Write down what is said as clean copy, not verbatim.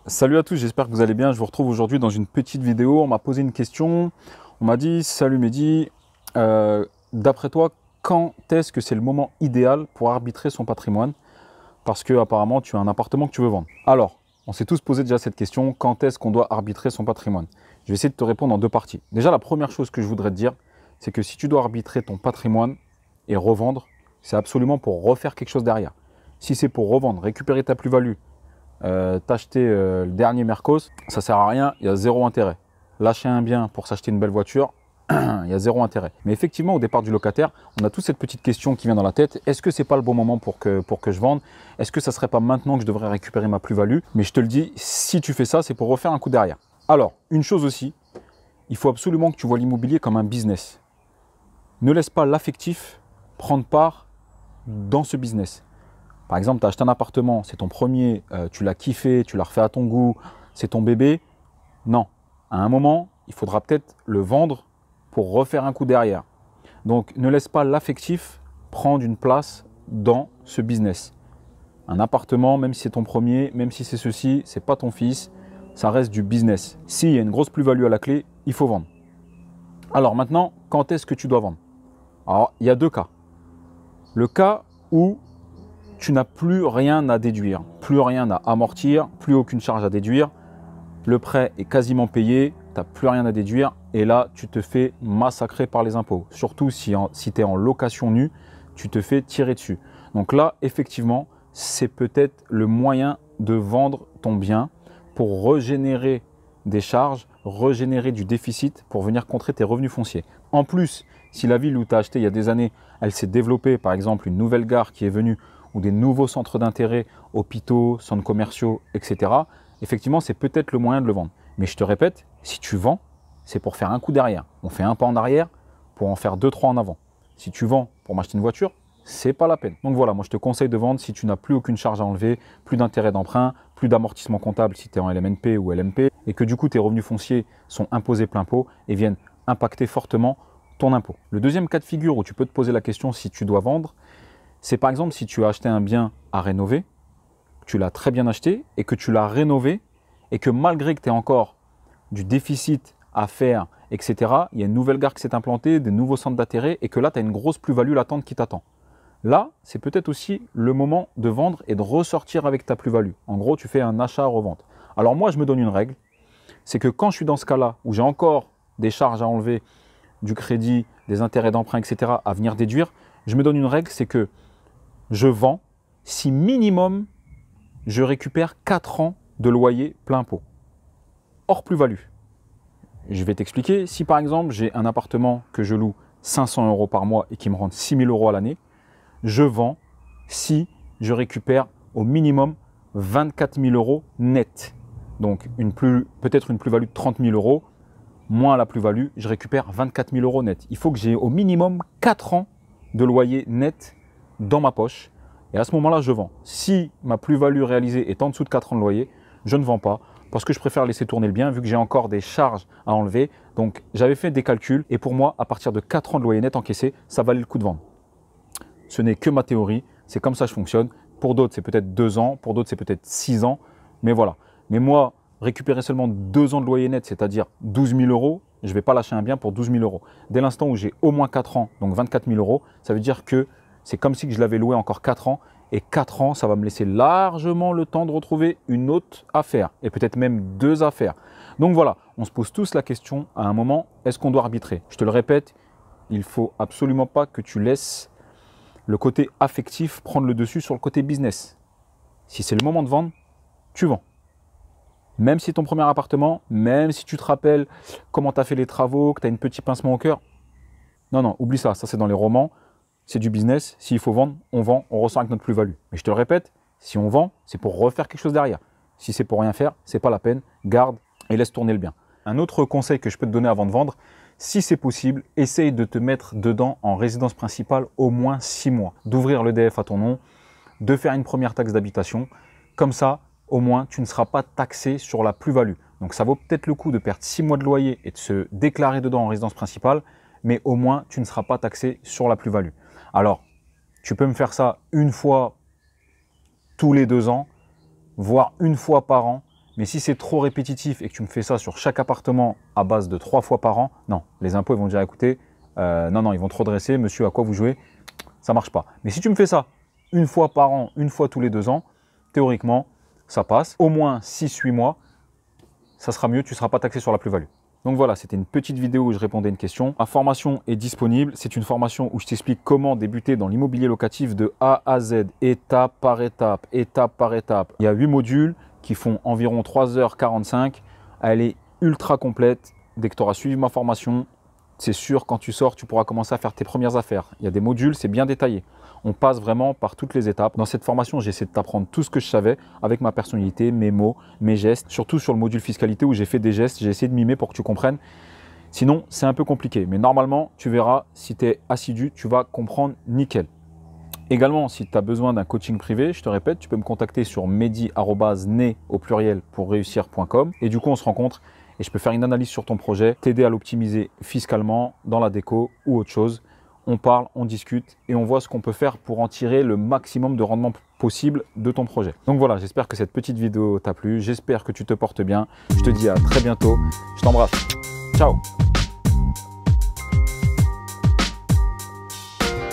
Salut à tous, j'espère que vous allez bien. Je vous retrouve aujourd'hui dans une petite vidéo. On m'a posé une question. On m'a dit, salut Mehdi, d'après toi, quand est-ce que c'est le moment idéal pour arbitrer son patrimoine? Parce que apparemment, tu as un appartement que tu veux vendre. Alors, on s'est tous posé déjà cette question, quand est-ce qu'on doit arbitrer son patrimoine? Je vais essayer de te répondre en deux parties. Déjà, la première chose que je voudrais te dire, c'est que si tu dois arbitrer ton patrimoine et revendre, c'est absolument pour refaire quelque chose derrière. Si c'est pour revendre, récupérer ta plus-value, t'acheter le dernier Mercos, ça sert à rien, il y a zéro intérêt. Lâcher un bien pour s'acheter une belle voiture, il y a zéro intérêt. Mais effectivement, au départ du locataire, on a tous cette petite question qui vient dans la tête. Est-ce que c'est pas le bon moment pour que je vende? Est-ce que ça serait pas maintenant que je devrais récupérer ma plus-value? Mais je te le dis, si tu fais ça, c'est pour refaire un coup derrière. Alors, une chose aussi, il faut absolument que tu vois l'immobilier comme un business. Ne laisse pas l'affectif prendre part dans ce business. Par exemple, tu as acheté un appartement, c'est ton premier, tu l'as kiffé, tu l'as refait à ton goût, c'est ton bébé. Non. À un moment, il faudra peut-être le vendre pour refaire un coup derrière. Donc, ne laisse pas l'affectif prendre une place dans ce business. Un appartement, même si c'est ton premier, même si c'est ceci, c'est pas ton fils, ça reste du business. S'il y a une grosse plus-value à la clé, il faut vendre. Alors maintenant, quand est-ce que tu dois vendre? Alors, il y a deux cas. Le cas où tu n'as plus rien à déduire, plus rien à amortir, plus aucune charge à déduire. Le prêt est quasiment payé, tu n'as plus rien à déduire et là, tu te fais massacrer par les impôts. Surtout si tu es en location nue, tu te fais tirer dessus. Donc là, effectivement, c'est peut-être le moyen de vendre ton bien pour régénérer des charges, régénérer du déficit pour venir contrer tes revenus fonciers. En plus, si la ville où tu as acheté il y a des années, elle s'est développée, par exemple une nouvelle gare qui est venue ou des nouveaux centres d'intérêt, hôpitaux, centres commerciaux, etc., effectivement, c'est peut-être le moyen de le vendre. Mais je te répète, si tu vends, c'est pour faire un coup derrière. On fait un pas en arrière pour en faire deux, trois en avant. Si tu vends pour m'acheter une voiture, c'est pas la peine. Donc voilà, moi je te conseille de vendre si tu n'as plus aucune charge à enlever, plus d'intérêt d'emprunt, plus d'amortissement comptable si tu es en LMNP ou LMP, et que du coup tes revenus fonciers sont imposés plein pot et viennent impacter fortement ton impôt. Le deuxième cas de figure où tu peux te poser la question si tu dois vendre, c'est par exemple si tu as acheté un bien à rénover, tu l'as très bien acheté et que tu l'as rénové et que malgré que tu aies encore du déficit à faire, etc., il y a une nouvelle gare qui s'est implantée, des nouveaux centres d'intérêt et que là, tu as une grosse plus-value latente qui t'attend. Là, c'est peut-être aussi le moment de vendre et de ressortir avec ta plus-value. En gros, tu fais un achat-revente. Alors moi, je me donne une règle, c'est que quand je suis dans ce cas-là où j'ai encore des charges à enlever, du crédit, des intérêts d'emprunt, etc., à venir déduire, je me donne une règle, c'est que je vends si minimum je récupère 4 ans de loyer plein pot, hors plus-value. Je vais t'expliquer. Si par exemple j'ai un appartement que je loue 500 € par mois et qui me rend 6 000 € à l'année, je vends si je récupère au minimum 24 000 € net. Donc peut-être une plus-value de 30 000 €, moins la plus-value, je récupère 24 000 € net. Il faut que j'ai au minimum 4 ans de loyer net dans ma poche. Et à ce moment-là, je vends. Si ma plus-value réalisée est en dessous de 4 ans de loyer, je ne vends pas parce que je préfère laisser tourner le bien vu que j'ai encore des charges à enlever. Donc, j'avais fait des calculs et pour moi, à partir de 4 ans de loyer net encaissé, ça valait le coup de vendre. Ce n'est que ma théorie, c'est comme ça que je fonctionne. Pour d'autres, c'est peut-être 2 ans, pour d'autres, c'est peut-être 6 ans, mais voilà. Mais moi, récupérer seulement 2 ans de loyer net, c'est-à-dire 12 000 €, je ne vais pas lâcher un bien pour 12 000 €. Dès l'instant où j'ai au moins 4 ans, donc 24 000 €, ça veut dire que c'est comme si je l'avais loué encore 4 ans. Et 4 ans, ça va me laisser largement le temps de retrouver une autre affaire. Et peut-être même 2 affaires. Donc voilà, on se pose tous la question à un moment, est-ce qu'on doit arbitrer? Je te le répète, il ne faut absolument pas que tu laisses le côté affectif prendre le dessus sur le côté business. Si c'est le moment de vendre, tu vends. Même si c'est ton premier appartement, même si tu te rappelles comment tu as fait les travaux, que tu as une petite pincement au cœur. Non, non, oublie ça, ça c'est dans les romans. C'est du business, s'il faut vendre, on ressort avec notre plus-value. Mais je te le répète, si on vend, c'est pour refaire quelque chose derrière. Si c'est pour rien faire, c'est pas la peine, garde et laisse tourner le bien. Un autre conseil que je peux te donner avant de vendre, si c'est possible, essaye de te mettre dedans en résidence principale au moins 6 mois. D'ouvrir l'EDF à ton nom, de faire une première taxe d'habitation. Comme ça, au moins, tu ne seras pas taxé sur la plus-value. Donc ça vaut peut-être le coup de perdre 6 mois de loyer et de se déclarer dedans en résidence principale, mais au moins, tu ne seras pas taxé sur la plus-value. Alors, tu peux me faire ça une fois tous les 2 ans, voire une fois par an, Mais si c'est trop répétitif et que tu me fais ça sur chaque appartement à base de 3 fois par an, non, les impôts ils vont dire écoutez, non, ils vont trop dresser, monsieur, à quoi vous jouez? Ça marche pas. Mais si tu me fais ça une fois par an, une fois tous les 2 ans, théoriquement, ça passe. Au moins 6-8 mois, ça sera mieux, tu ne seras pas taxé sur la plus-value. Donc voilà, c'était une petite vidéo où je répondais à une question. Ma formation est disponible. C'est une formation où je t'explique comment débuter dans l'immobilier locatif de A à Z, étape par étape, étape par étape. Il y a 8 modules qui font environ 3h45. Elle est ultra complète. Dès que tu auras suivi ma formation, c'est sûr, quand tu sors, tu pourras commencer à faire tes premières affaires. Il y a des modules, c'est bien détaillé. On passe vraiment par toutes les étapes. Dans cette formation, j'ai essayé de t'apprendre tout ce que je savais avec ma personnalité, mes mots, mes gestes. Surtout sur le module fiscalité où j'ai fait des gestes, j'ai essayé de mimer pour que tu comprennes. Sinon, c'est un peu compliqué. Mais normalement, tu verras, si tu es assidu, tu vas comprendre nickel. Également, si tu as besoin d'un coaching privé, je te répète, tu peux me contacter sur mehdi@ne au pluriel pour réussir.com. Et du coup, on se rencontre et je peux faire une analyse sur ton projet, t'aider à l'optimiser fiscalement, dans la déco ou autre chose. On parle, on discute et on voit ce qu'on peut faire pour en tirer le maximum de rendement possible de ton projet. Donc voilà, j'espère que cette petite vidéo t'a plu. J'espère que tu te portes bien. Je te dis à très bientôt. Je t'embrasse. Ciao.